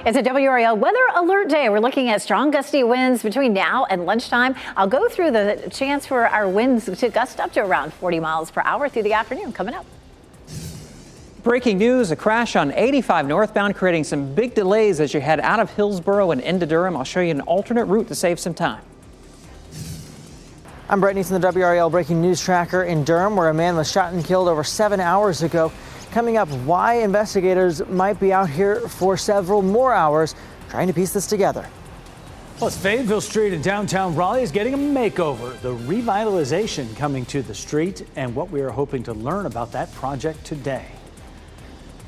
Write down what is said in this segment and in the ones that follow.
It's a WRAL weather alert day. We're looking at strong gusty winds between now and lunchtime. I'll go through the chance for our winds to gust up to around 40 miles per hour through the afternoon coming up. Breaking news, a crash on 85 northbound creating some big delays as you head out of Hillsborough and into Durham. I'll show you an alternate route to save some time. I'm Brett Neeson, the WRAL breaking news tracker in Durham, where a man was shot and killed over 7 hours ago. Coming up, why investigators might be out here for several more hours trying to piece this together. Plus, Fayetteville Street in downtown Raleigh is getting a makeover. The revitalization coming to the street and what we are hoping to learn about that project today.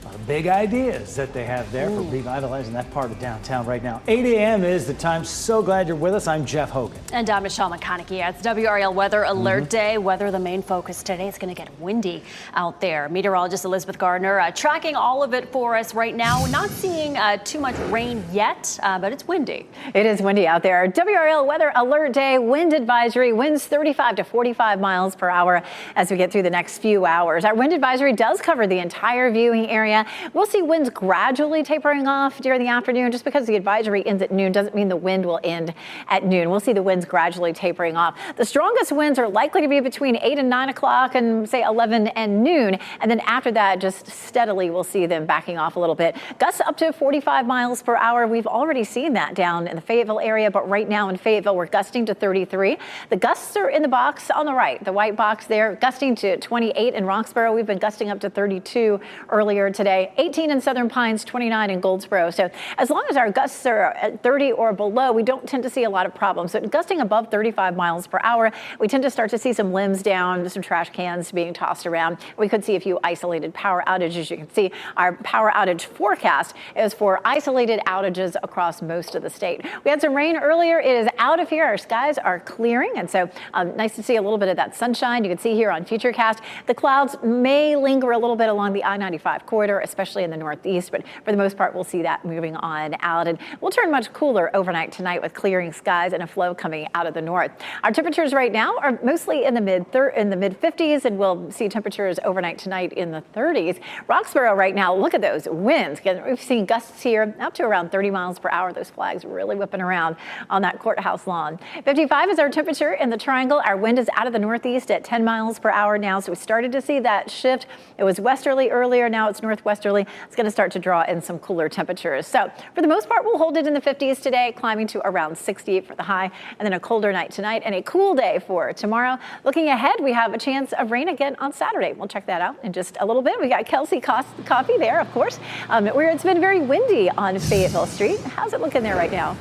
A lot of big ideas that they have there for revitalizing that part of downtown right now. 8 a.m. is the time. So glad you're with us. I'm Jeff Hogan. And I'm Michelle McConaughey. It's WRAL Weather Alert Day. Weather, the main focus today. It's going to get windy out there. Meteorologist Elizabeth Gardner tracking all of it for us right now. Not seeing too much rain yet, but it's windy. It is windy out there. WRAL Weather Alert Day, wind advisory, winds 35 to 45 miles per hour as we get through the next few hours. Our wind advisory does cover the entire viewing area. We'll see winds gradually tapering off during the afternoon. Just because the advisory ends at noon doesn't mean the wind will end at noon. We'll see the winds gradually tapering off. The strongest winds are likely to be between 8 and 9 o'clock and say 11 and noon. And then after that, just steadily we'll see them backing off a little bit. Gusts up to 45 miles per hour. We've already seen that down in the Fayetteville area, but right now in Fayetteville, we're gusting to 33. The gusts are in the box on the right, the white box there, gusting to 28 in Roxborough. We've been gusting up to 32 earlier today, 18 in Southern Pines, 29 in Goldsboro. So as long as our gusts are at 30 or below, we don't tend to see a lot of problems. So gusting above 35 miles per hour, we tend to start to see some limbs down, some trash cans being tossed around. We could see a few isolated power outages. You can see our power outage forecast is for isolated outages across most of the state. We had some rain earlier. It is out of here. Our skies are clearing. And so nice to see a little bit of that sunshine. You can see here on Futurecast, the clouds may linger a little bit along the I-95 corridor, especially in the northeast, but for the most part, we'll see that moving on out. And we'll turn much cooler overnight tonight with clearing skies and a flow coming out of the north. Our temperatures right now are mostly in the mid 50s, and we'll see temperatures overnight tonight in the 30s. Roxborough right now, look at those winds. We've seen gusts here up to around 30 miles per hour. Those flags really whipping around on that courthouse lawn. 55 is our temperature in the Triangle. Our wind is out of the northeast at 10 miles per hour now, so we started to see that shift. It was westerly earlier, now it's northwesterly. It's going to start to draw in some cooler temperatures. So for the most part, we'll hold it in the 50s today, climbing to around 68 for the high, and then a colder night tonight and a cool day for tomorrow. Looking ahead, we have a chance of rain again on Saturday. We'll check that out in just a little bit. We got Kelsey Coffee there, of course, where it's been very windy on Fayetteville Street. How's it looking there right now?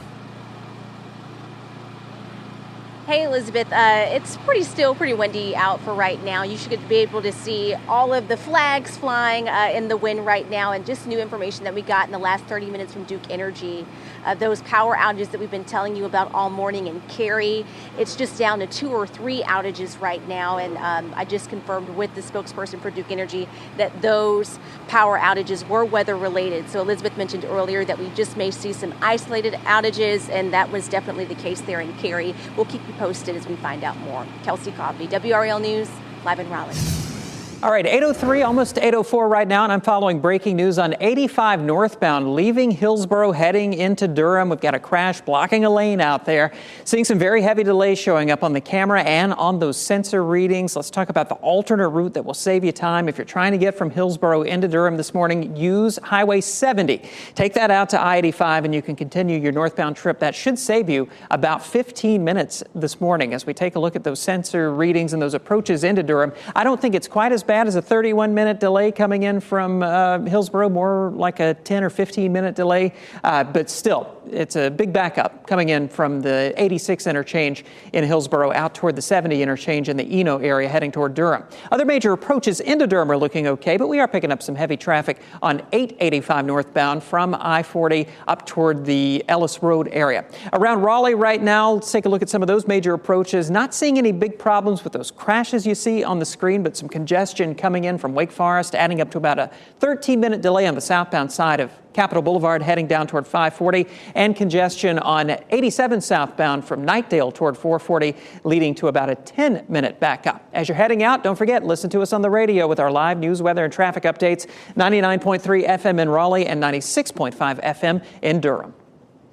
Hey, Elizabeth, it's pretty windy out for right now. You should be able to see all of the flags flying in the wind right now, and just new information that we got in the last 30 minutes from Duke Energy. Those power outages that we've been telling you about all morning in Cary, it's just down to 2 or 3 outages right now, and I just confirmed with the spokesperson for Duke Energy that those power outages were weather related. So Elizabeth mentioned earlier that we just may see some isolated outages, and that was definitely the case there in Cary. We'll keep you posted as we find out more. Kelsey Coffee, WRAL News, live in Raleigh. All right, 8:03, almost 8:04 right now, and I'm following breaking news on 85 northbound, leaving Hillsborough, heading into Durham. We've got a crash blocking a lane out there. Seeing some very heavy delays showing up on the camera and on those sensor readings. Let's talk about the alternate route that will save you time. If you're trying to get from Hillsborough into Durham this morning, use Highway 70. Take that out to I-85 and you can continue your northbound trip. That should save you about 15 minutes this morning as we take a look at those sensor readings and those approaches into Durham. I don't think it's quite as bad as a 31-minute delay coming in from Hillsborough, more like a 10 or 15-minute delay. But still, it's a big backup coming in from the 86 interchange in Hillsborough out toward the 70 interchange in the Eno area heading toward Durham. Other major approaches into Durham are looking okay, but we are picking up some heavy traffic on 885 northbound from I-40 up toward the Ellis Road area. Around Raleigh right now, let's take a look at some of those major approaches. Not seeing any big problems with those crashes you see on the screen, but some congestion congestion coming in from Wake Forest, adding up to about a 13-minute delay on the southbound side of Capitol Boulevard heading down toward 540, and congestion on 87 southbound from Knightdale toward 440, leading to about a 10-minute backup. As you're heading out, don't forget, listen to us on the radio with our live news, weather, and traffic updates, 99.3 FM in Raleigh and 96.5 FM in Durham.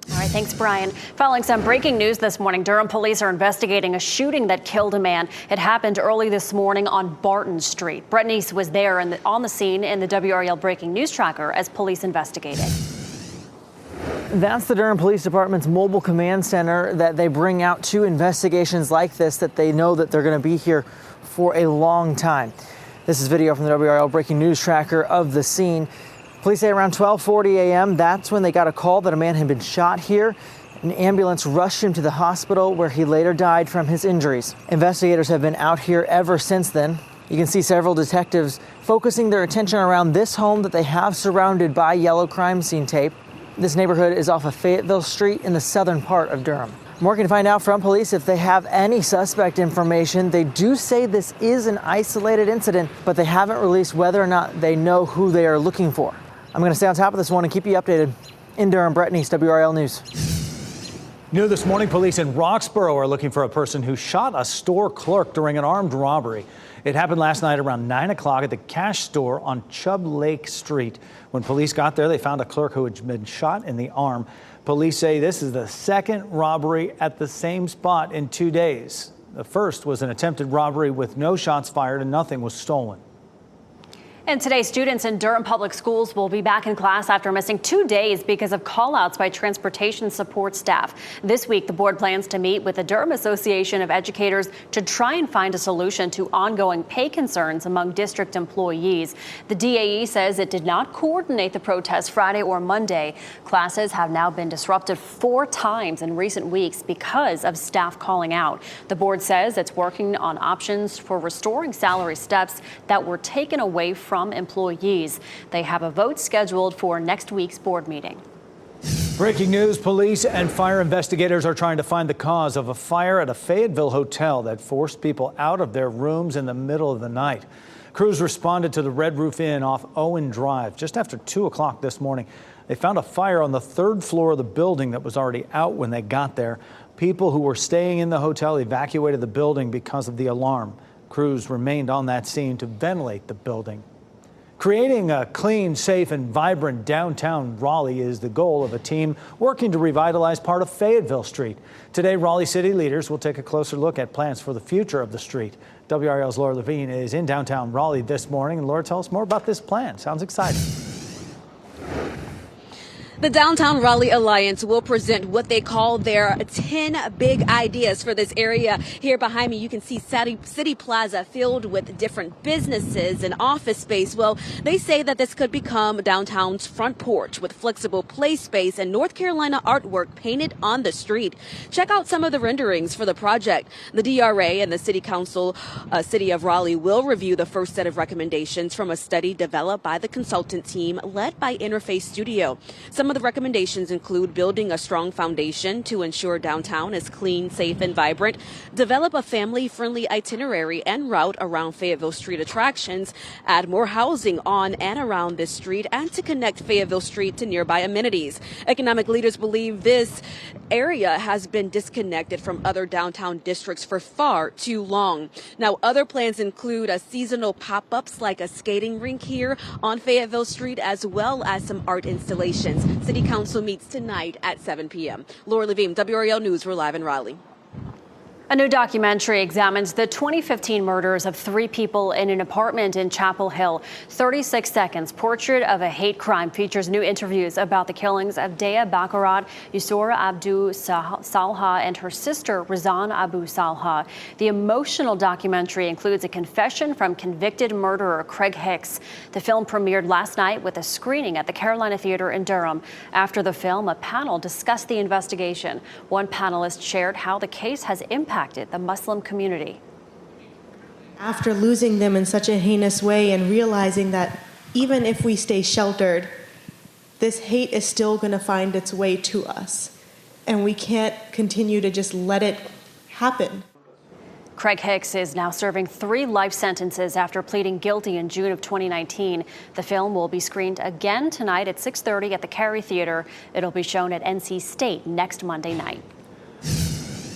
All right, thanks, Brian. Following some breaking news this morning, Durham police are investigating a shooting that killed a man. It happened early this morning on Barton Street. Brett Neese was there on the scene in the WRAL breaking news tracker as police investigated. That's the Durham Police Department's mobile command center that they bring out to investigations like this that they know that they're going to be here for a long time. This is video from the WRAL breaking news tracker of the scene. Police say around 12:40 a.m., that's when they got a call that a man had been shot here. An ambulance rushed him to the hospital where he later died from his injuries. Investigators have been out here ever since then. You can see several detectives focusing their attention around this home that they have surrounded by yellow crime scene tape. This neighborhood is off of Fayetteville Street in the southern part of Durham. More can find out from police if they have any suspect information. They do say this is an isolated incident, but they haven't released whether or not they know who they are looking for. I'm going to stay on top of this one and keep you updated. In Durham, Brett Neese, WRAL News. New this morning, police in Roxborough are looking for a person who shot a store clerk during an armed robbery. It happened last night around 9 o'clock at the cash store on Chubb Lake Street. When police got there, they found a clerk who had been shot in the arm. Police say this is the second robbery at the same spot in 2 days. The first was an attempted robbery with no shots fired and nothing was stolen. And today, students in Durham Public Schools will be back in class after missing 2 days because of call-outs by transportation support staff. This week, the board plans to meet with the Durham Association of Educators to try and find a solution to ongoing pay concerns among district employees. The DAE says it did not coordinate the protest Friday or Monday. Classes have now been disrupted 4 times in recent weeks because of staff calling out. The board says it's working on options for restoring salary steps that were taken away from employees. They have a vote scheduled for next week's board meeting. Breaking news, police and fire investigators are trying to find the cause of a fire at a Fayetteville hotel that forced people out of their rooms in the middle of the night. Crews responded to the Red Roof Inn off Owen Drive just after 2 o'clock this morning. They found a fire on the 3rd floor of the building that was already out when they got there. People who were staying in the hotel evacuated the building because of the alarm. Crews remained on that scene to ventilate the building. Creating a clean, safe, and vibrant downtown Raleigh is the goal of a team working to revitalize part of Fayetteville Street. Today, Raleigh city leaders will take a closer look at plans for the future of the street. WRAL's Laura Levine is in downtown Raleigh this morning. And Laura, tell us more about this plan. Sounds exciting. The Downtown Raleigh Alliance will present what they call their 10 big ideas for this area. Here behind me, you can see City Plaza filled with different businesses and office space. Well, they say that this could become downtown's front porch with flexible play space and North Carolina artwork painted on the street. Check out some of the renderings for the project. The DRA and the City Council, City of Raleigh, will review the first set of recommendations from a study developed by the consultant team led by Interface Studio. Some of the recommendations include building a strong foundation to ensure downtown is clean, safe, and vibrant, develop a family-friendly itinerary and route around Fayetteville Street attractions, add more housing on and around this street, and to connect Fayetteville Street to nearby amenities. Economic leaders believe this area has been disconnected from other downtown districts for far too long. Now, other plans include a seasonal pop-ups like a skating rink here on Fayetteville Street, as well as some art installations. City Council meets tonight at 7 p.m. Laura Levine, WRAL News. We're live in Raleigh. A new documentary examines the 2015 murders of 3 people in an apartment in Chapel Hill. 36 Seconds, Portrait of a Hate Crime, features new interviews about the killings of Dea Bakarat, Yusora Abdu Salha, and her sister, Razan Abu Salha. The emotional documentary includes a confession from convicted murderer Craig Hicks. The film premiered last night with a screening at the Carolina Theater in Durham. After the film, a panel discussed the investigation. One panelist shared how the case has impacted the Muslim community. After losing them in such a heinous way and realizing that even if we stay sheltered, this hate is still going to find its way to us. And we can't continue to just let it happen. Craig Hicks is now serving 3 life sentences after pleading guilty in June of 2019. The film will be screened again tonight at 6:30 at the Cary Theater. It'll be shown at NC State next Monday night.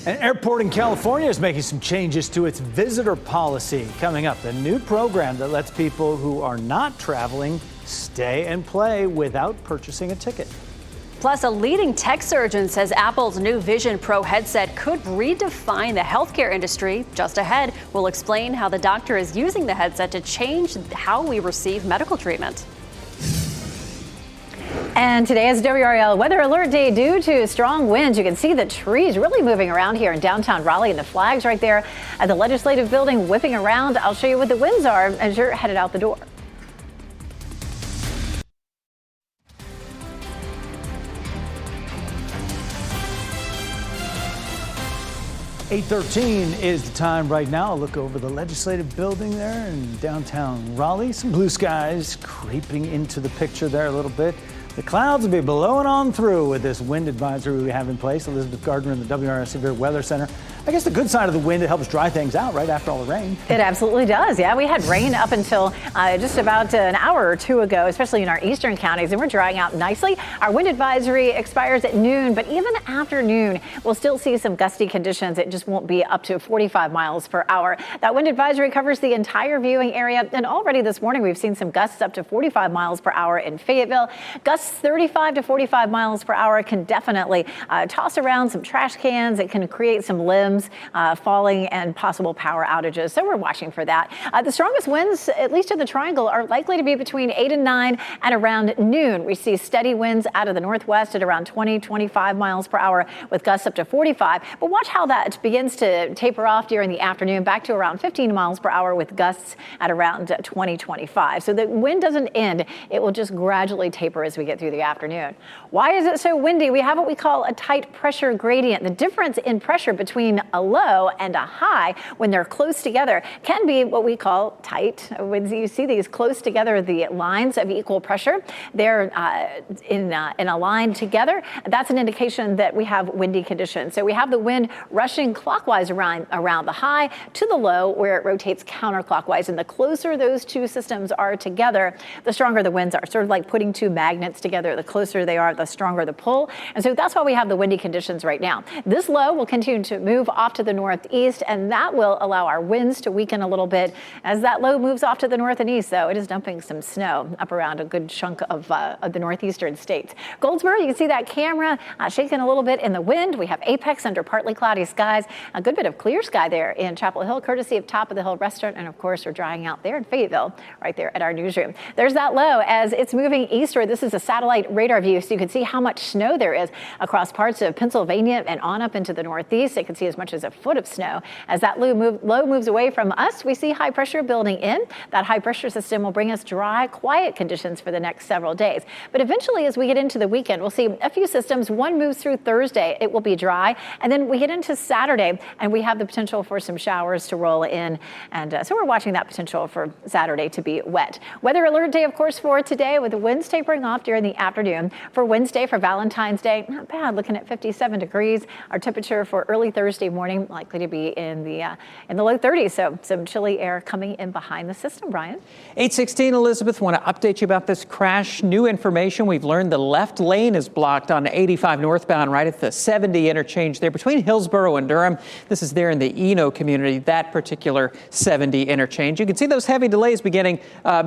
An airport in California is making some changes to its visitor policy. Coming up, a new program that lets people who are not traveling stay and play without purchasing a ticket. Plus, a leading tech surgeon says Apple's new Vision Pro headset could redefine the healthcare industry. Just ahead, we'll explain how the doctor is using the headset to change how we receive medical treatment. And today is WRAL weather alert day due to strong winds. You can see the trees really moving around here in downtown Raleigh and the flags right there at the legislative building whipping around. I'll show you what the winds are as you're headed out the door. .813 is the time right now. A look over the legislative building there in downtown Raleigh. Some blue skies creeping into the picture there a little bit. The clouds will be blowing on through with this wind advisory we have in place. Elizabeth Gardner in the WRAL Severe Weather Center. I guess the good side of the wind, it helps dry things out right after all the rain. It absolutely does. Yeah, we had rain up until just about an hour or two ago, especially in our eastern counties, and we're drying out nicely. Our wind advisory expires at noon, but even after noon, we'll still see some gusty conditions. It just won't be up to 45 miles per hour. That wind advisory covers the entire viewing area, and already this morning we've seen some gusts up to 45 miles per hour in Fayetteville. Gusts 35 to 45 miles per hour can definitely toss around some trash cans. It can create some limbs falling and possible power outages. So we're watching for that. The strongest winds, at least in the triangle, are likely to be between 8 and 9 and around noon. We see steady winds out of the northwest at around 20, 25 miles per hour with gusts up to 45. But watch how that begins to taper off during the afternoon, back to around 15 miles per hour with gusts at around 20, 25. So the wind doesn't end. It will just gradually taper as we get through the afternoon. Why is it so windy? We have what we call a tight pressure gradient. The difference in pressure between a low and a high when they're close together can be what we call tight. When you see these close together, the lines of equal pressure, they're in a line together. That's an indication that we have windy conditions. So we have the wind rushing clockwise around the high to the low where it rotates counterclockwise. And the closer those two systems are together, the stronger the winds are. Sort of like putting two magnets together. The closer they are, the stronger the pull. And so that's why we have the windy conditions right now. This low will continue to move off to the northeast, and that will allow our winds to weaken a little bit. As that low moves off to the north and east, though, it is dumping some snow up around a good chunk of the northeastern states. Goldsboro, you can see that camera shaking a little bit in the wind. We have Apex under partly cloudy skies, a good bit of clear sky there in Chapel Hill, courtesy of Top of the Hill Restaurant, and of course, we're drying out there in Fayetteville, right there at our newsroom. There's that low as it's moving eastward. This is a satellite radar view, so you can see how much snow there is across parts of Pennsylvania and on up into the northeast. You can see as much as a foot of snow. As that low moves away from us, we see high pressure building in. That high pressure system will bring us dry, quiet conditions for the next several days. But eventually, as we get into the weekend, we'll see a few systems. One moves through Thursday. It will be dry. And then we get into Saturday, and we have the potential for some showers to roll in. And so we're watching that potential for Saturday to be wet. Weather alert day, of course, for today with the winds tapering off during the afternoon. For Wednesday, for Valentine's Day, not bad, looking at 57 degrees. Our temperature for early Thursday morning likely to be in the low 30s. So some chilly air coming in behind the system, Brian. 816, Elizabeth, want to update you about this crash. New information. We've learned the left lane is blocked on 85 northbound right at the 70 interchange there between Hillsborough and Durham. This is there in the Eno community, that particular 70 interchange. You can see those heavy delays beginning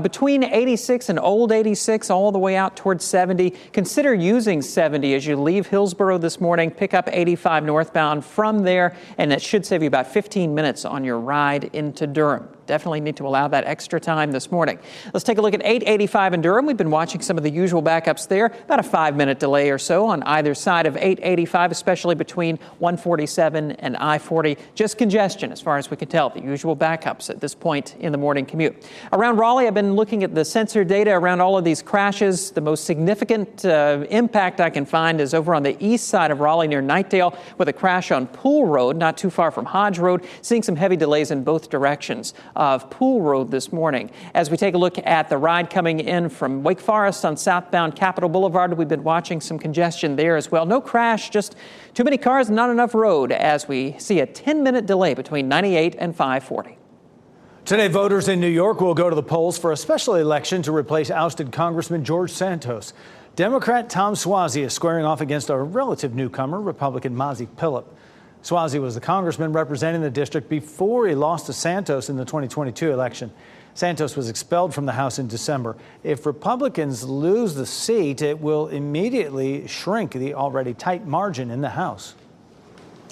between 86 and Old 86 all the way out towards 70. Consider using 70 as you leave Hillsborough this morning. Pick up 85 northbound from there, and it should save you about 15 minutes on your ride into Durham. Definitely need to allow that extra time this morning. Let's take a look at 885 in Durham. We've been watching some of the usual backups there. About a 5-minute delay or so on either side of 885, especially between 147 and I-40. Just congestion as far as we can tell. The usual backups at this point in the morning commute. Around Raleigh, I've been looking at the sensor data around all of these crashes. The most significant impact I can find is over on the east side of Raleigh near Knightdale with a crash on Pool Road, not too far from Hodge Road, seeing some heavy delays in both directions. of Pool Road this morning. As we take a look at the ride coming in from Wake Forest on southbound Capitol Boulevard, we've been watching some congestion there as well. No crash, just too many cars and not enough road as we see a 10-minute delay between 98 and 540. Today, voters in New York will go to the polls for a special election to replace ousted Congressman George Santos. Democrat Tom Suozzi is squaring off against a relative newcomer, Republican Mazi Pilip. Suozzi was the congressman representing the district before he lost to Santos in the 2022 election. Santos was expelled from the House in December. If Republicans lose the seat, it will immediately shrink the already tight margin in the House.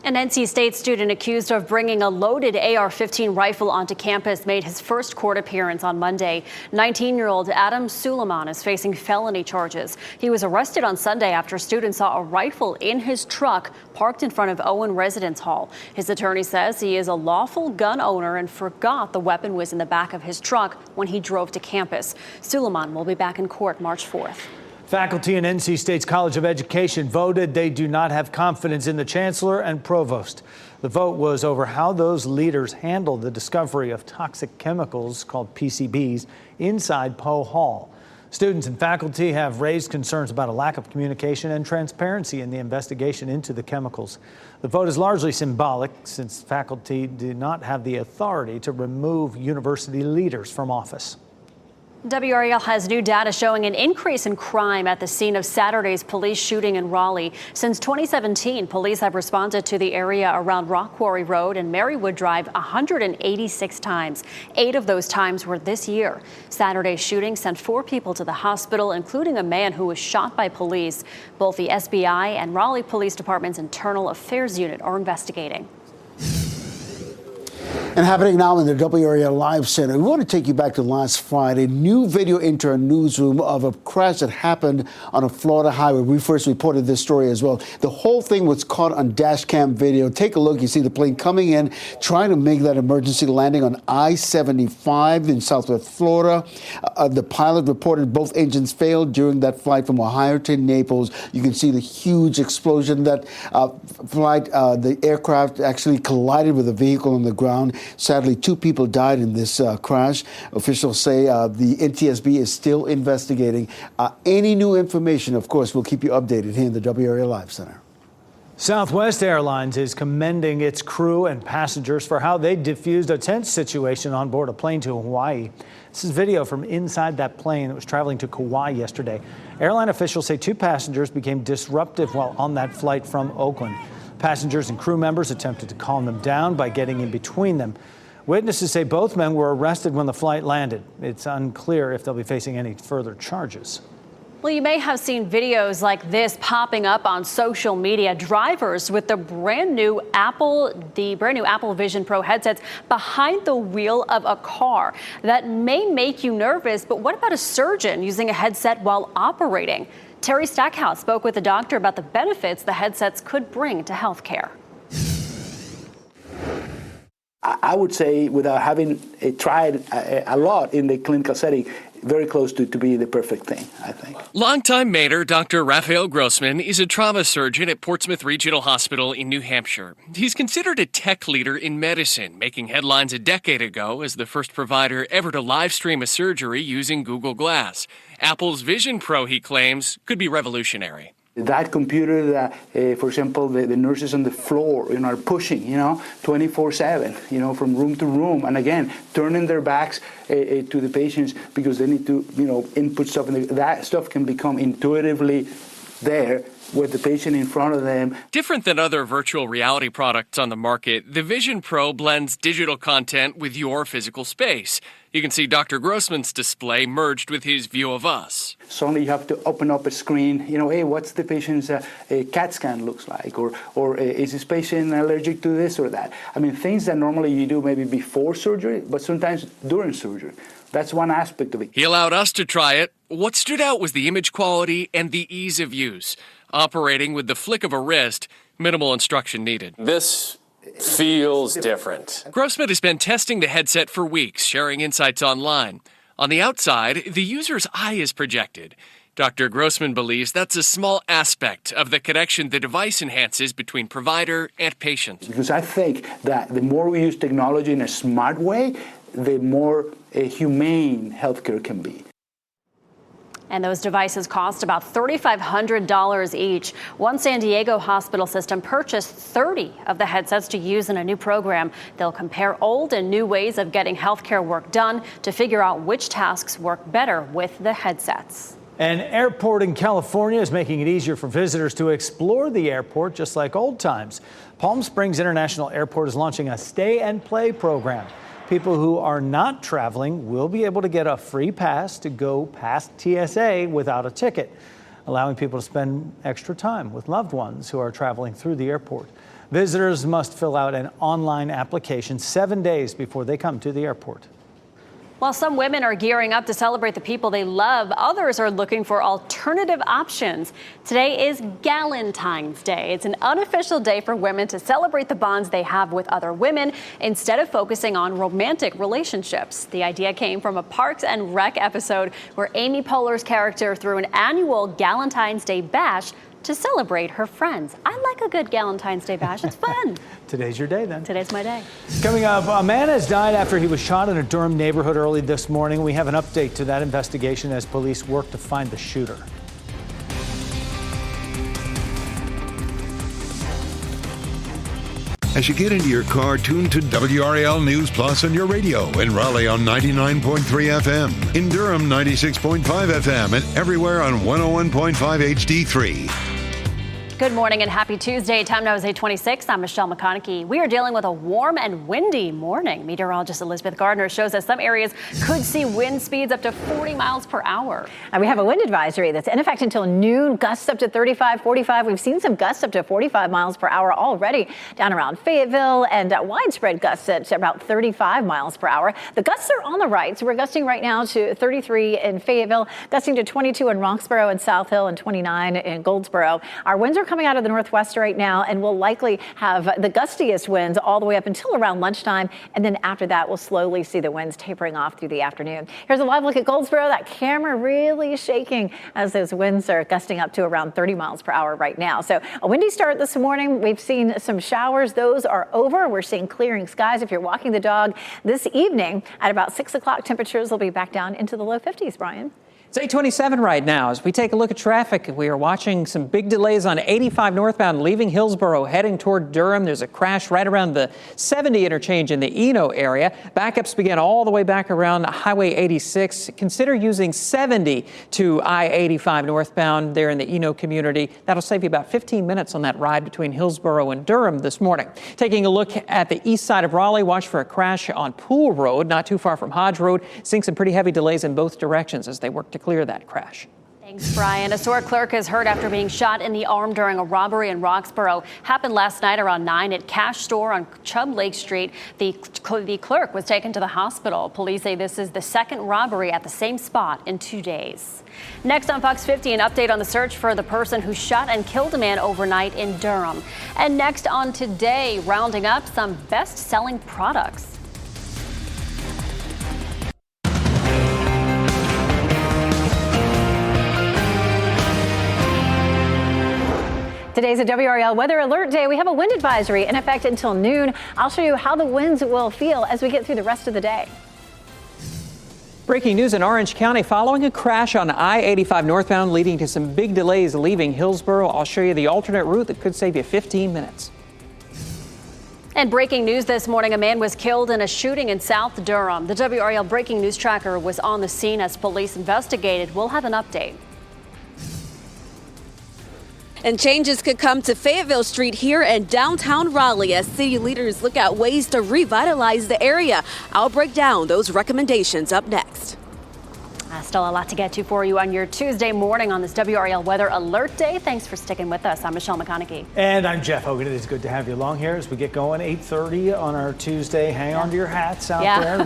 An NC State student accused of bringing a loaded AR-15 rifle onto campus made his first court appearance on Monday. 19-year-old Adam Suleiman is facing felony charges. He was arrested on Sunday after students saw a rifle in his truck parked in front of Owen Residence Hall. His attorney says he is a lawful gun owner and forgot the weapon was in the back of his truck when he drove to campus. Suleiman will be back in court March 4th. Faculty in NC State's College of Education voted they do not have confidence in the chancellor and provost. The vote was over how those leaders handled the discovery of toxic chemicals called PCBs inside Poe Hall. Students and faculty have raised concerns about a lack of communication and transparency in the investigation into the chemicals. The vote is largely symbolic since faculty do not have the authority to remove university leaders from office. WRAL has new data showing an increase in crime at the scene of Saturday's police shooting in Raleigh. Since 2017, police have responded to the area around Rock Quarry Road and Marywood Drive 186 times. 8 of those times were this year. Saturday's shooting sent 4 people to the hospital, including a man who was shot by police. Both the SBI and Raleigh Police Department's Internal Affairs Unit are investigating. And happening now in the WRAL Live Center, we want to take you back to last Friday. New video into our newsroom of a crash that happened on a Florida highway. We first reported this story as well. The whole thing was caught on dash cam video. Take a look. You see the plane coming in, trying to make that emergency landing on I-75 in Southwest Florida. The pilot reported both engines failed during that flight from Ohio to Naples. You can see the huge explosion. That the aircraft actually collided with a vehicle on the ground. Sadly, 2 people died in this crash. Officials say the NTSB is still investigating. Any new information, of course, we'll keep you updated here in the WRAL Live Center. Southwest Airlines is commending its crew and passengers for how they diffused a tense situation on board a plane to Hawaii. This is video from inside that plane that was traveling to Kauai yesterday. Airline officials say 2 passengers became disruptive while on that flight from Oakland. Passengers and crew members attempted to calm them down by getting in between them. Witnesses say both men were arrested when the flight landed. It's unclear if they'll be facing any further charges. Well, you may have seen videos like this popping up on social media. Drivers with the brand new Apple Vision Pro headsets behind the wheel of a car. That may make you nervous, but what about a surgeon using a headset while operating? Terry Stackhouse spoke with a doctor about the benefits the headsets could bring to healthcare. I would say, without having tried a lot in the clinical setting, very close to being the perfect thing, I think. Longtime Mater Dr. Raphael Grossman is a trauma surgeon at Portsmouth Regional Hospital in New Hampshire. He's considered a tech leader in medicine, making headlines a decade ago as the first provider ever to live stream a surgery using Google Glass. Apple's Vision Pro, he claims, could be revolutionary. That computer that, for example, the nurses on the floor, are pushing, 24/7, from room to room. And again, turning their backs to the patients because they need to, input stuff. And that stuff can become intuitively there with the patient in front of them. Different than other virtual reality products on the market, the Vision Pro blends digital content with your physical space. You can see Dr. Grossman's display merged with his view of us. Suddenly you have to open up a screen, hey, what's the patient's CAT scan looks like? Or is this patient allergic to this or that? I mean, things that normally you do maybe before surgery, but sometimes during surgery. That's one aspect of it. He allowed us to try it. What stood out was the image quality and the ease of use. Operating with the flick of a wrist, minimal instruction needed. This feels different. Grossman has been testing the headset for weeks, sharing insights online. On the outside, the user's eye is projected. Dr. Grossman believes that's a small aspect of the connection the device enhances between provider and patient. Because I think that the more we use technology in a smart way, the more humane healthcare can be. And those devices cost about $3,500 each. One San Diego hospital system purchased 30 of the headsets to use in a new program. They'll compare old and new ways of getting healthcare work done to figure out which tasks work better with the headsets. An airport in California is making it easier for visitors to explore the airport just like old times. Palm Springs International Airport is launching a stay and play program. People who are not traveling will be able to get a free pass to go past TSA without a ticket, allowing people to spend extra time with loved ones who are traveling through the airport. Visitors must fill out an online application 7 days before they come to the airport. While some women are gearing up to celebrate the people they love, others are looking for alternative options. Today is Galentine's Day. It's an unofficial day for women to celebrate the bonds they have with other women instead of focusing on romantic relationships. The idea came from a Parks and Rec episode where Amy Poehler's character threw an annual Galentine's Day bash to celebrate her friends. I like a good Galentine's Day bash. It's fun. Today's your day, then. Today's my day. Coming up, a man has died after he was shot in a Durham neighborhood early this morning. We have an update to that investigation as police work to find the shooter. As you get into your car, tune to WRAL News Plus on your radio. In Raleigh on 99.3 FM. In Durham, 96.5 FM. And everywhere on 101.5 HD3. Good morning and happy Tuesday. Time now is 8:26. I'm Michelle McConaughey. We are dealing with a warm and windy morning. Meteorologist Elizabeth Gardner shows us some areas could see wind speeds up to 40 miles per hour. And we have a wind advisory that's in effect until noon, gusts up to 35, 45. We've seen some gusts up to 45 miles per hour already down around Fayetteville, and widespread gusts at about 35 miles per hour. The gusts are on the right, so we're gusting right now to 33 in Fayetteville, gusting to 22 in Roxborough and South Hill, and 29 in Goldsboro. Our winds are coming out of the northwest right now, and we'll likely have the gustiest winds all the way up until around lunchtime, and then after that we'll slowly see the winds tapering off through the afternoon. Here's a live look at Goldsboro. That camera really shaking as those winds are gusting up to around 30 miles per hour right now. So a windy start this morning. We've seen some showers. Those are over. We're seeing clearing skies. If you're walking the dog this evening at about 6 o'clock, temperatures will be back down into the low 50s, Brian. It's 8:27 right now. As we take a look at traffic, we are watching some big delays on 85 northbound leaving Hillsboro heading toward Durham. There's a crash right around the 70 interchange in the Eno area. Backups begin all the way back around Highway 86. Consider using 70 to I-85 northbound there in the Eno community. That'll save you about 15 minutes on that ride between Hillsboro and Durham this morning. Taking a look at the east side of Raleigh, watch for a crash on Pool Road, not too far from Hodge Road. Seeing some pretty heavy delays in both directions as they work to clear that crash. Thanks, Brian. A store clerk is hurt after being shot in the arm during a robbery in Roxborough. Happened last night around 9 at Cash Store on Chubb Lake Street. The clerk was taken to the hospital. Police say this is the second robbery at the same spot in 2 days. Next on Fox 50, an update on the search for the person who shot and killed a man overnight in Durham. And next on Today, rounding up some best-selling products. Today's a WRAL Weather Alert Day. We have a wind advisory in effect until noon. I'll show you how the winds will feel as we get through the rest of the day. Breaking news in Orange County following a crash on I-85 northbound leading to some big delays leaving Hillsboro. I'll show you the alternate route that could save you 15 minutes. And breaking news this morning, a man was killed in a shooting in South Durham. The WRAL breaking news tracker was on the scene as police investigated. We'll have an update. And changes could come to Fayetteville Street here in downtown Raleigh as city leaders look at ways to revitalize the area. I'll break down those recommendations up next. Still a lot to get to for you on your Tuesday morning on this WRAL Weather Alert Day. Thanks for sticking with us. I'm Michelle McConaughey. And I'm Jeff Hogan. It is good to have you along here as we get going. 8:30 on our Tuesday. Hang on to your hats out there.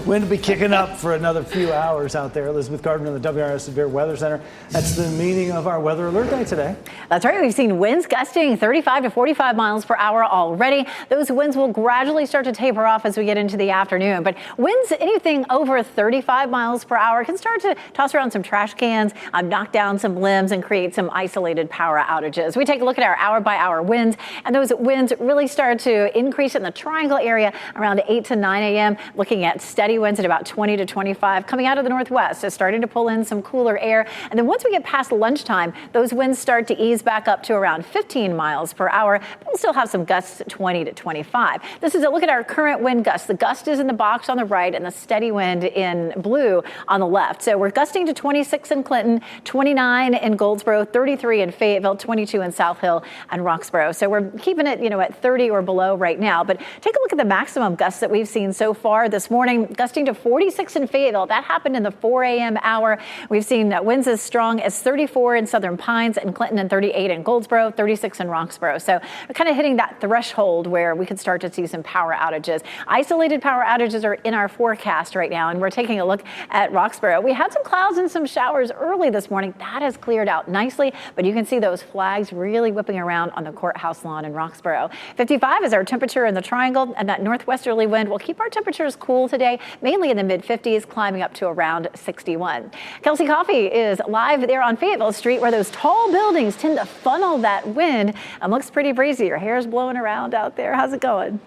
Wind will be kicking up for another few hours out there. Elizabeth Gardner in the WRS Severe Weather Center. That's the meaning of our Weather Alert Day today. That's right. We've seen winds gusting 35 to 45 miles per hour already. Those winds will gradually start to taper off as we get into the afternoon. But winds anything over 35 miles per hour can start to toss around some trash cans, knock down some limbs, and create some isolated power outages. We take a look at our hour-by-hour winds, and those winds really start to increase in the triangle area around 8 to 9 a.m., looking at steady winds at about 20 to 25 coming out of the northwest. It's starting to pull in some cooler air. And then once we get past lunchtime, those winds start to ease back up to around 15 miles per hour. But we'll still have some gusts 20 to 25. This is a look at our current wind gusts. The gust is in the box on the right and the steady wind in blue on the left. So we're gusting to 26 in Clinton, 29 in Goldsboro, 33 in Fayetteville, 22 in South Hill and Roxborough. So we're keeping it, at 30 or below right now. But take a look at the maximum gusts that we've seen so far this morning, gusting to 46 in Fayetteville. That happened in the 4 a.m. hour. We've seen winds as strong as 34 in Southern Pines and Clinton, and 38 in Goldsboro, 36 in Roxborough. So we're kind of hitting that threshold where we could start to see some power outages. Isolated power outages are in our forecast right now, and we're taking a look at Roxborough. We had some clouds and some showers early this morning. That has cleared out nicely, but you can see those flags really whipping around on the courthouse lawn in Roxborough. 55 is our temperature in the triangle, and that northwesterly wind will keep our temperatures cool today, mainly in the mid-50s, climbing up to around 61. Kelsey Coffee is live there on Fayetteville Street, where those tall buildings tend to funnel that wind. It looks pretty breezy. Your hair's blowing around out there. How's it going?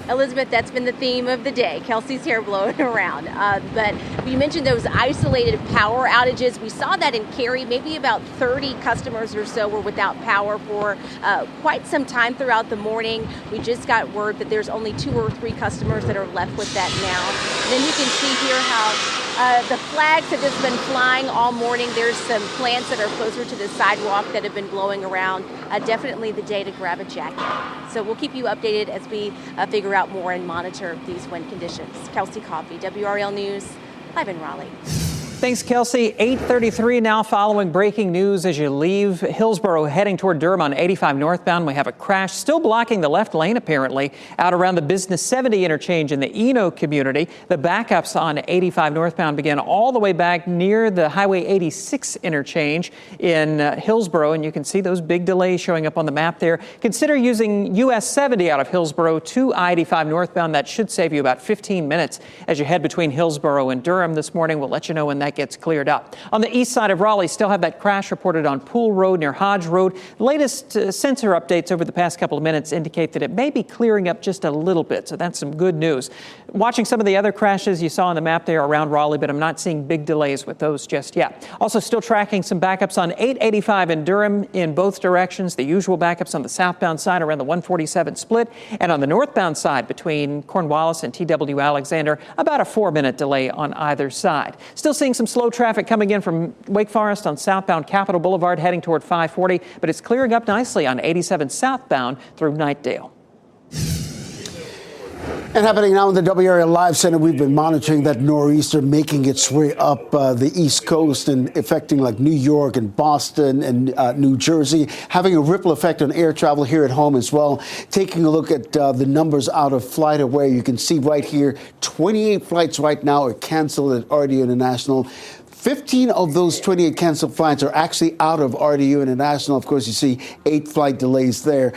Elizabeth, that's been the theme of the day. Kelsey's hair blowing around. But you mentioned those isolated power outages. We saw that in Cary. Maybe about 30 customers or so were without power for quite some time throughout the morning. We just got word that there's only 2 or 3 customers that are left with that now. And then you can see here how the flags have just been flying all morning. There's some plants that are closer to the sidewalk that have been blowing around. Definitely the day to grab a jacket. So we'll keep you updated as we figure out more and monitor these wind conditions. Kelsey Coffee, WRAL News, live in Raleigh. Thanks, Kelsey. 8:33 now, following breaking news as you leave Hillsborough heading toward Durham on 85 northbound. We have a crash still blocking the left lane, apparently, out around the Business 70 interchange in the Eno community. The backups on 85 northbound begin all the way back near the Highway 86 interchange in Hillsborough, and you can see those big delays showing up on the map there. Consider using US 70 out of Hillsborough to I-85 northbound. That should save you about 15 minutes as you head between Hillsborough and Durham this morning. We'll let you know when that gets cleared up. On the east side of Raleigh, still have that crash reported on Pool Road near Hodge Road. Latest sensor updates over the past couple of minutes indicate that it may be clearing up just a little bit, so that's some good news. Watching some of the other crashes you saw on the map there around Raleigh, but I'm not seeing big delays with those just yet. Also still tracking some backups on 885 in Durham in both directions. The usual backups on the southbound side around the 147 split, and on the northbound side between Cornwallis and TW Alexander, about a 4-minute delay on either side. Still seeing some slow traffic coming in from Wake Forest on southbound Capitol Boulevard heading toward 540, but it's clearing up nicely on 87 southbound through Knightdale. And happening now in the WRAL Live Center, we've been monitoring that nor'easter making its way up the East Coast and affecting like New York and Boston and New Jersey, having a ripple effect on air travel here at home as well. Taking a look at the numbers out of FlightAware, you can see right here, 28 flights right now are canceled at RDU International. 15 of those 28 canceled flights are actually out of RDU International. Of course, you see 8 flight delays there.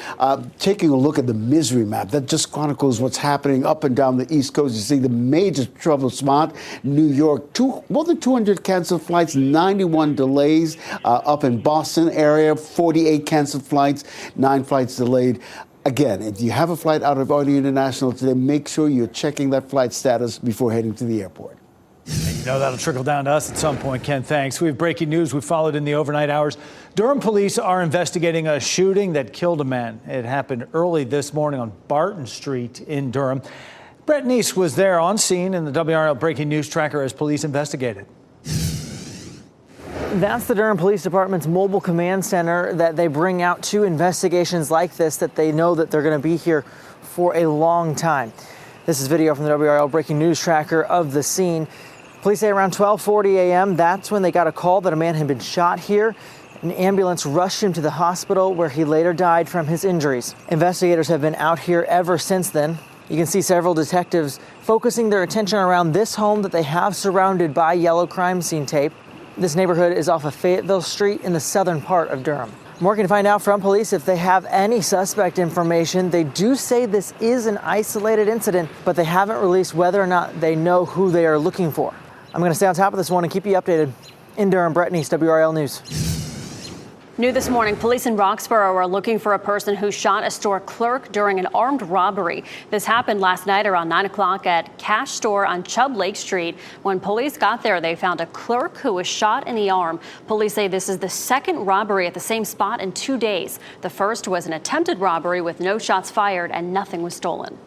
Taking a look at the misery map, that just chronicles what's happening up and down the East Coast. You see the major trouble spot, New York, more than 200 canceled flights, 91 delays. Up in Boston area, 48 canceled flights, 9 flights delayed. Again, if you have a flight out of RDU International today, make sure you're checking that flight status before heading to the airport. And you know that'll trickle down to us at some point, Ken. Thanks. We have breaking news we followed in the overnight hours. Durham police are investigating a shooting that killed a man. It happened early this morning on Barton Street in Durham. Brett Neese was there on scene in the WRAL breaking news tracker as police investigated. That's the Durham Police Department's mobile command center that they bring out to investigations like this that they know that they're going to be here for a long time. This is video from the WRAL breaking news tracker of the scene. Police say around 12:40 a.m., that's when they got a call that a man had been shot here. An ambulance rushed him to the hospital where he later died from his injuries. Investigators have been out here ever since then. You can see several detectives focusing their attention around this home that they have surrounded by yellow crime scene tape. This neighborhood is off of Fayetteville Street in the southern part of Durham. I'm working to find out from police if they have any suspect information. They do say this is an isolated incident, but they haven't released whether or not they know who they are looking for. I'm going to stay on top of this one and keep you updated. In Durham, Brett Neese, WRAL News. New this morning, police in Roxborough are looking for a person who shot a store clerk during an armed robbery. This happened last night around 9 o'clock at Cash Store on Chubb Lake Street. When police got there, they found a clerk who was shot in the arm. Police say this is the second robbery at the same spot in 2 days. The first was an attempted robbery with no shots fired and nothing was stolen.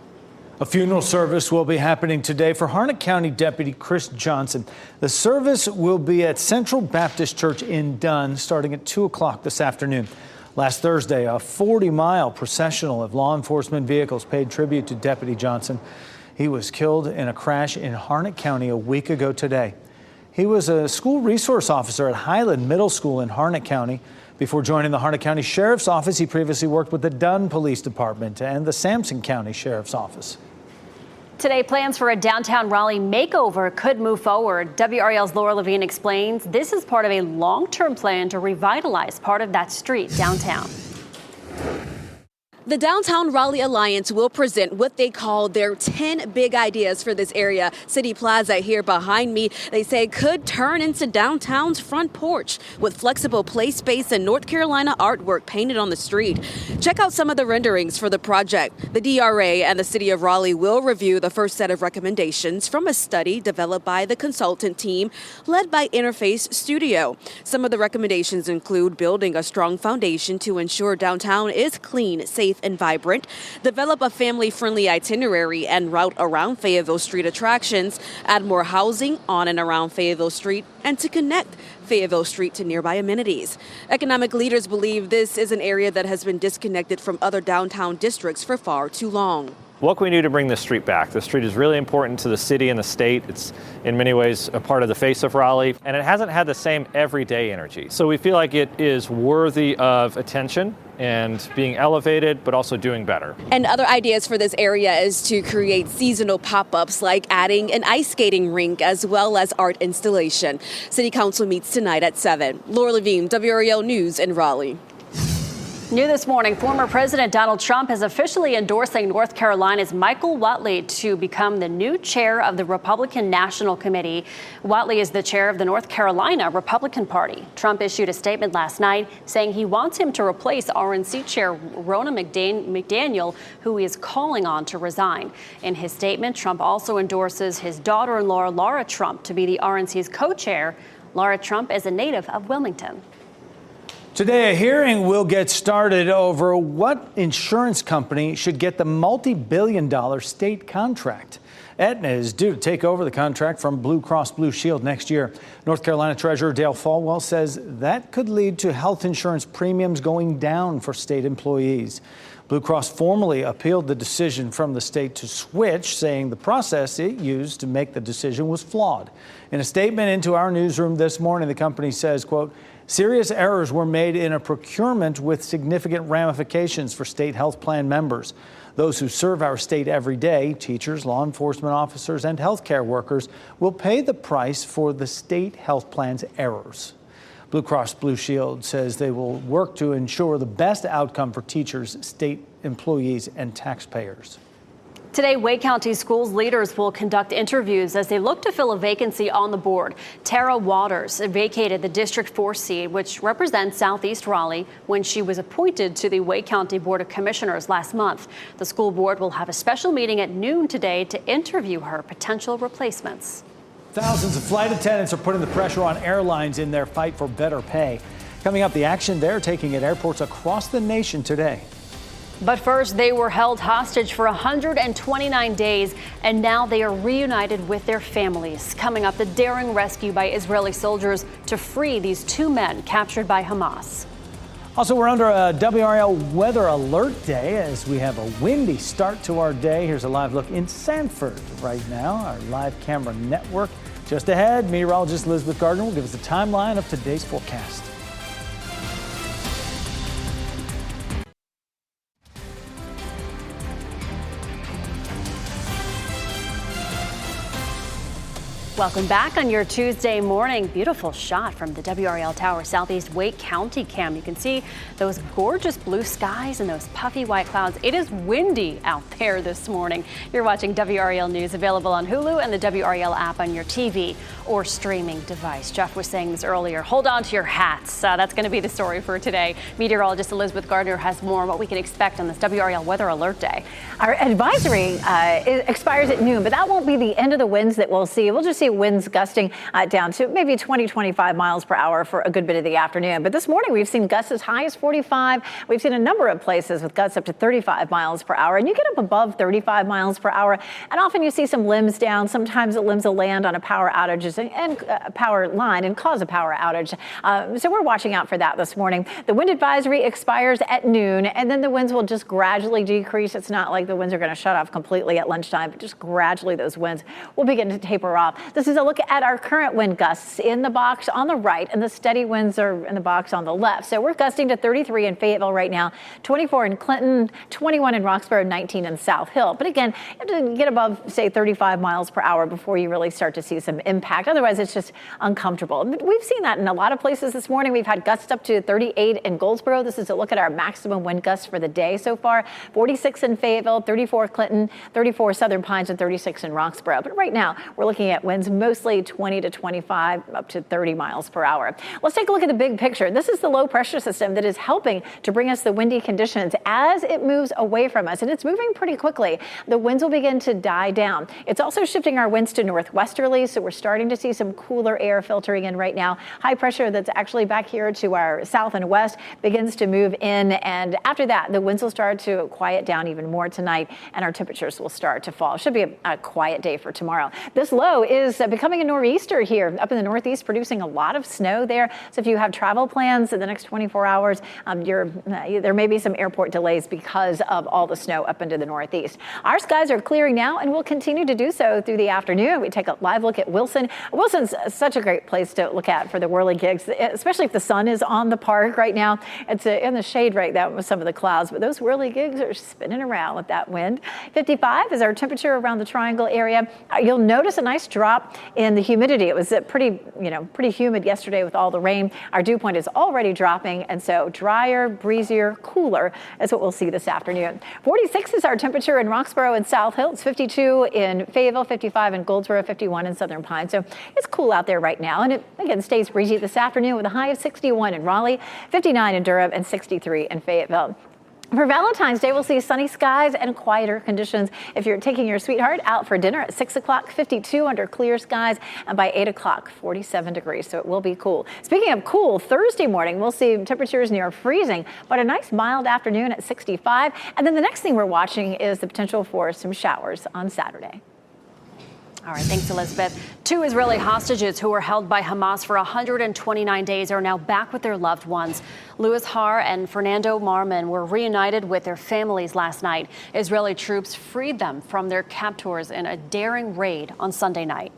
A funeral service will be happening today for Harnett County Deputy Chris Johnson. The service will be at Central Baptist Church in Dunn starting at 2 o'clock this afternoon. Last Thursday, a 40-mile processional of law enforcement vehicles paid tribute to Deputy Johnson. He was killed in a crash in Harnett County a week ago today. He was a school resource officer at Highland Middle School in Harnett County. Before joining the Harnett County Sheriff's Office, he previously worked with the Dunn Police Department and the Sampson County Sheriff's Office. Today, plans for a downtown Raleigh makeover could move forward. WRAL's Laura Levine explains this is part of a long-term plan to revitalize part of that street downtown. The Downtown Raleigh Alliance will present what they call their 10 big ideas for this area. City Plaza here behind me, they say could turn into downtown's front porch with flexible play space and North Carolina artwork painted on the street. Check out some of the renderings for the project. The DRA and the City of Raleigh will review the first set of recommendations from a study developed by the consultant team led by Interface Studio. Some of the recommendations include building a strong foundation to ensure downtown is clean, safe, and vibrant, develop a family-friendly itinerary and route around Fayetteville Street attractions, add more housing on and around Fayetteville Street, and to connect Fayetteville Street to nearby amenities. Economic leaders believe this is an area that has been disconnected from other downtown districts for far too long. What can we do to bring this street back? The street is really important to the city and the state. It's in many ways a part of the face of Raleigh, and it hasn't had the same everyday energy. So we feel like it is worthy of attention and being elevated, but also doing better. And other ideas for this area is to create seasonal pop-ups like adding an ice skating rink as well as art installation. City Council meets tonight at 7. Laura Levine, WRAL News in Raleigh. New this morning, former President Donald Trump is officially endorsing North Carolina's Michael Whatley to become the new chair of the Republican National Committee. Whatley is the chair of the North Carolina Republican Party. Trump issued a statement last night saying he wants him to replace RNC chair Ronna McDaniel, who he is calling on to resign. In his statement, Trump also endorses his daughter-in-law, Laura Trump, to be the RNC's co-chair. Laura Trump is a native of Wilmington. Today, a hearing will get started over what insurance company should get the multi-billion-dollar state contract. Aetna is due to take over the contract from Blue Cross Blue Shield next year. North Carolina Treasurer Dale Folwell says that could lead to health insurance premiums going down for state employees. Blue Cross formally appealed the decision from the state to switch, saying the process it used to make the decision was flawed. In a statement into our newsroom this morning, the company says, quote, serious errors were made in a procurement with significant ramifications for state health plan members. Those who serve our state every day, teachers, law enforcement officers, and healthcare workers, will pay the price for the state health plan's errors. Blue Cross Blue Shield says they will work to ensure the best outcome for teachers, state employees, and taxpayers. Today, Wake County Schools leaders will conduct interviews as they look to fill a vacancy on the board. Tara Waters vacated the District 4 seat, which represents Southeast Raleigh, when she was appointed to the Wake County Board of Commissioners last month. The school board will have a special meeting at noon today to interview her potential replacements. Thousands of flight attendants are putting the pressure on airlines in their fight for better pay. Coming up, the action they're taking at airports across the nation today. But first, they were held hostage for 129 days, and now they are reunited with their families. Coming up, the daring rescue by Israeli soldiers to free these two men captured by Hamas. Also, we're under a WRAL weather alert day as we have a windy start to our day. Here's a live look in Sanford right now, our live camera network. Just ahead, meteorologist Elizabeth Gardner will give us a timeline of today's forecast. Welcome back on your Tuesday morning. Beautiful shot from the WRAL Tower Southeast Wake County cam. You can see those gorgeous blue skies and those puffy white clouds. It is windy out there this morning. You're watching WRAL News, available on Hulu and the WRAL app on your TV or streaming device. Jeff was saying this earlier. Hold on to your hats. That's going to be the story for today. Meteorologist Elizabeth Gardner has more on what we can expect on this WRAL Weather Alert Day. Our advisory expires at noon, but that won't be the end of the winds that we'll see. We'll just see winds gusting down to maybe 20, 25 miles per hour for a good bit of the afternoon. But this morning we've seen gusts as high as 45. We've seen a number of places with gusts up to 35 miles per hour. And you get up above 35 miles per hour, and often you see some limbs down. Sometimes the limbs will land on a power outage and a power line and cause a power outage. So we're watching out for that this morning. The wind advisory expires at noon, and then the winds will just gradually decrease. It's not like the winds are going to shut off completely at lunchtime, but just gradually those winds will begin to taper off. This is a look at our current wind gusts in the box on the right, and the steady winds are in the box on the left. So we're gusting to 33 in Fayetteville right now, 24 in Clinton, 21 in Roxborough, 19 in South Hill. But again, you have to get above, say, 35 miles per hour before you really start to see some impact. Otherwise, it's just uncomfortable. We've seen that in a lot of places this morning. We've had gusts up to 38 in Goldsboro. This is a look at our maximum wind gusts for the day so far. 46 in Fayetteville, 34 Clinton, 34 Southern Pines, and 36 in Roxborough. But right now, we're looking at winds mostly 20 to 25, up to 30 miles per hour. Let's take a look at the big picture. This is the low pressure system that is helping to bring us the windy conditions as it moves away from us, and it's moving pretty quickly. The winds will begin to die down. It's also shifting our winds to northwesterly, so we're starting to see some cooler air filtering in right now. High pressure that's actually back here to our south and west begins to move in, and after that, the winds will start to quiet down even more tonight, and our temperatures will start to fall. Should be a quiet day for tomorrow. This low is becoming a nor'easter here up in the northeast, producing a lot of snow there. So if you have travel plans in the next 24 hours, there may be some airport delays because of all the snow up into the northeast. Our skies are clearing now, and will continue to do so through the afternoon. We take a live look at Wilson. Wilson's such a great place to look at for the whirligigs, especially if the sun is on the park right now. It's in the shade right now with some of the clouds, but those whirligigs are spinning around with that wind. 55 is our temperature around the Triangle area. You'll notice a nice drop in the humidity. It was pretty humid yesterday with all the rain. Our dew point is already dropping, and so drier, breezier, cooler is what we'll see this afternoon. 46 is our temperature in Roxborough and South Hill. It's 52 in Fayetteville, 55 in Goldsboro, 51 in Southern Pines. So it's cool out there right now, and it again stays breezy this afternoon with a high of 61 in Raleigh, 59 in Durham, and 63 in Fayetteville. For Valentine's Day, we'll see sunny skies and quieter conditions. If you're taking your sweetheart out for dinner at 6 o'clock, 52 under clear skies, and by 8 o'clock, 47 degrees, so it will be cool. Speaking of cool, Thursday morning, we'll see temperatures near freezing, but a nice mild afternoon at 65. And then the next thing we're watching is the potential for some showers on Saturday. All right, thanks, Elizabeth. 2 Israeli hostages who were held by Hamas for 129 days are now back with their loved ones. Louis Har and Fernando Marman were reunited with their families last night. Israeli troops freed them from their captors in a daring raid on Sunday night.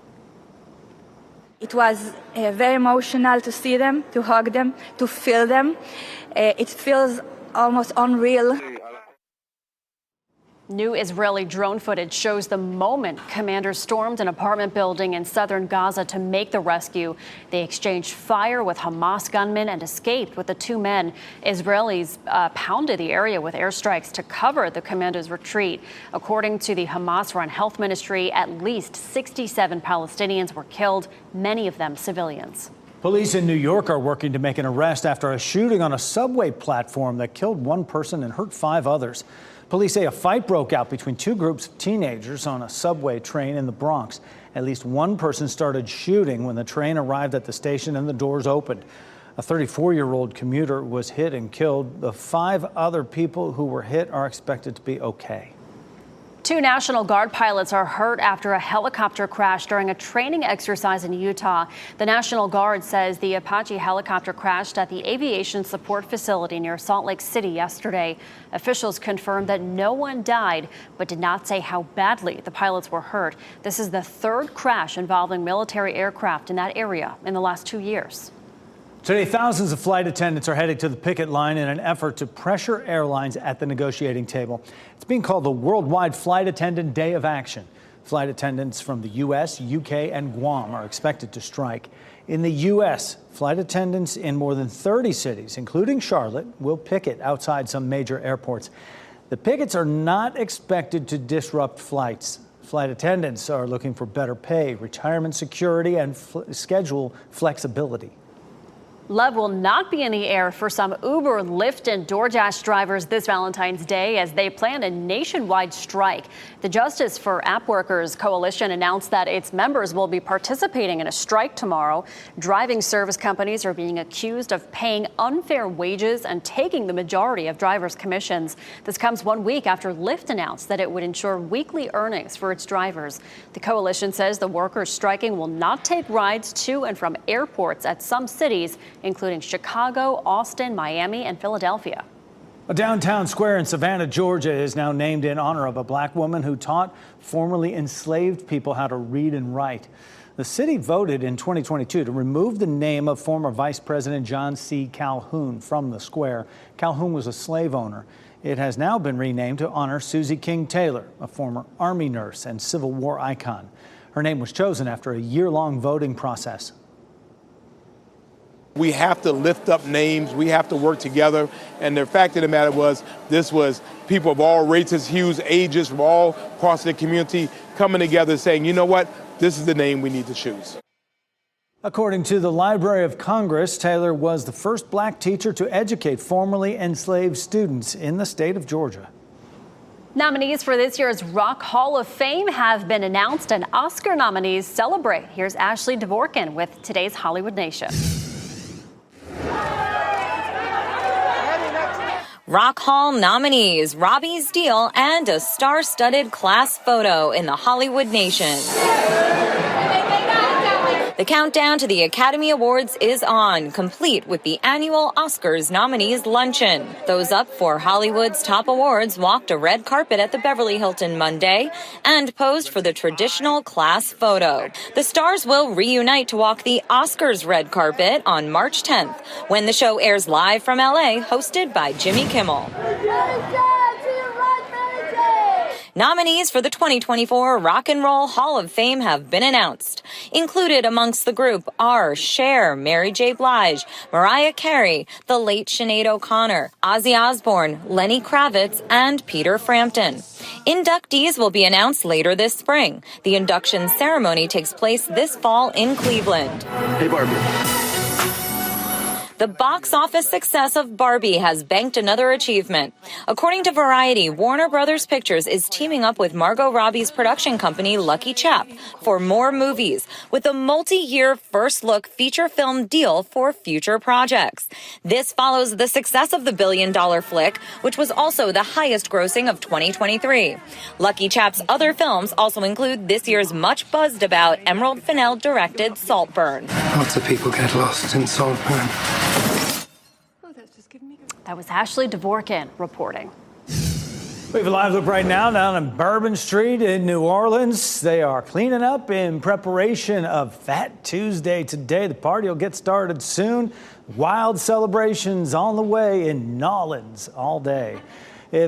It was very emotional to see them, to hug them, to feel them. It feels almost unreal. New Israeli drone footage shows the moment commanders stormed an apartment building in southern Gaza to make the rescue. They exchanged fire with Hamas gunmen and escaped with the 2 men. Israelis pounded the area with airstrikes to cover the commanders' retreat. According to the Hamas-run health ministry, at least 67 Palestinians were killed, many of them civilians. Police in New York are working to make an arrest after a shooting on a subway platform that killed 1 person and hurt 5 others. Police say a fight broke out between 2 groups of teenagers on a subway train in the Bronx. At least 1 person started shooting when the train arrived at the station and the doors opened. A 34-year-old commuter was hit and killed. The 5 other people who were hit are expected to be okay. 2 National Guard pilots are hurt after a helicopter crash during a training exercise in Utah. The National Guard says the Apache helicopter crashed at the Aviation Support Facility near Salt Lake City yesterday. Officials confirmed that no one died, but did not say how badly the pilots were hurt. This is the 3rd crash involving military aircraft in that area in the last 2 years. Today, thousands of flight attendants are heading to the picket line in an effort to pressure airlines at the negotiating table. It's being called the Worldwide Flight Attendant Day of Action. Flight attendants from the U.S., U.K., and Guam are expected to strike. In the U.S., flight attendants in more than 30 cities, including Charlotte, will picket outside some major airports. The pickets are not expected to disrupt flights. Flight attendants are looking for better pay, retirement security, and schedule flexibility. Love will not be in the air for some Uber, Lyft, and DoorDash drivers this Valentine's Day as they plan a nationwide strike. The Justice for App Workers Coalition announced that its members will be participating in a strike tomorrow. Driving service companies are being accused of paying unfair wages and taking the majority of drivers' commissions. This comes 1 week after Lyft announced that it would ensure weekly earnings for its drivers. The coalition says the workers striking will not take rides to and from airports at some cities, including Chicago, Austin, Miami, and Philadelphia. A downtown square in Savannah, Georgia is now named in honor of a black woman who taught formerly enslaved people how to read and write. The city voted in 2022 to remove the name of former Vice President John C. Calhoun from the square. Calhoun was a slave owner. It has now been renamed to honor Susie King Taylor, a former Army nurse and Civil War icon. Her name was chosen after a year-long voting process. We have to lift up names. We have to work together. And the fact of the matter was, this was people of all races, hues, ages, from all parts of the community coming together saying, you know what, this is the name we need to choose. According to the Library of Congress, Taylor was the first black teacher to educate formerly enslaved students in the state of Georgia. Nominees for this year's Rock Hall of Fame have been announced, and Oscar nominees celebrate. Here's Ashley Dvorkin with today's Hollywood Nation. Rock Hall nominees, Robbie Steele, and a star-studded class photo in the Hollywood Nation. The countdown to the Academy Awards is on, complete with the annual Oscars nominees luncheon. Those up for Hollywood's top awards walked a red carpet at the Beverly Hilton Monday and posed for the traditional class photo. The stars will reunite to walk the Oscars red carpet on March 10th, when the show airs live from LA, hosted by Jimmy Kimmel. Nominees for the 2024 Rock and Roll Hall of Fame have been announced. Included amongst the group are Cher, Mary J. Blige, Mariah Carey, the late Sinead O'Connor, Ozzy Osbourne, Lenny Kravitz, and Peter Frampton. Inductees will be announced later this spring. The induction ceremony takes place this fall in Cleveland. Hey, Barbie. The box office success of Barbie has banked another achievement. According to Variety, Warner Brothers Pictures is teaming up with Margot Robbie's production company Lucky Chap for more movies, with a multi-year first-look feature film deal for future projects. This follows the success of the billion-dollar flick, which was also the highest grossing of 2023. Lucky Chap's other films also include this year's much-buzzed-about Emerald Fennell-directed Saltburn. Lots of people get lost in Saltburn. That was Ashley Dvorkin reporting. We have a live look right now down on Bourbon Street in New Orleans. They are cleaning up in preparation of Fat Tuesday today. The party will get started soon. Wild celebrations on the way in Nolens all day.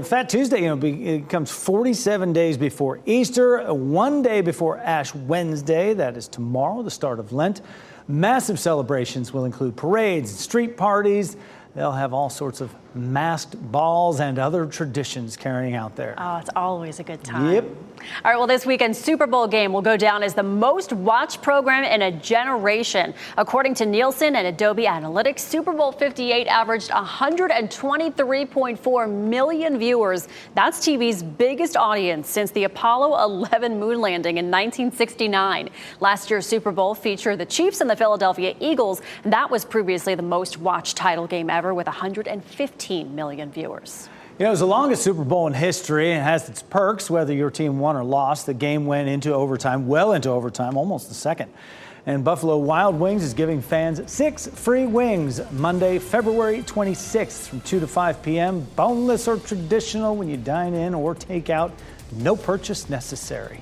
Fat Tuesday, it comes 47 days before Easter, 1 day before Ash Wednesday. That is tomorrow, the start of Lent. Massive celebrations will include parades and street parties. They'll have all sorts of masked balls and other traditions carrying out there. Oh, it's always a good time. Yep. All right, well, this weekend's Super Bowl game will go down as the most watched program in a generation. According to Nielsen and Adobe Analytics, Super Bowl 58 averaged 123.4 million viewers. That's TV's biggest audience since the Apollo 11 moon landing in 1969. Last year's Super Bowl featured the Chiefs and the Philadelphia Eagles. That was previously the most watched title game ever with 115 million viewers. It's the longest Super Bowl in history and has its perks, whether your team won or lost. The game went into overtime, well into overtime, almost the second. And Buffalo Wild Wings is giving fans 6 free wings Monday, February 26th from 2 to 5 p.m. Boneless or traditional when you dine in or take out. No purchase necessary.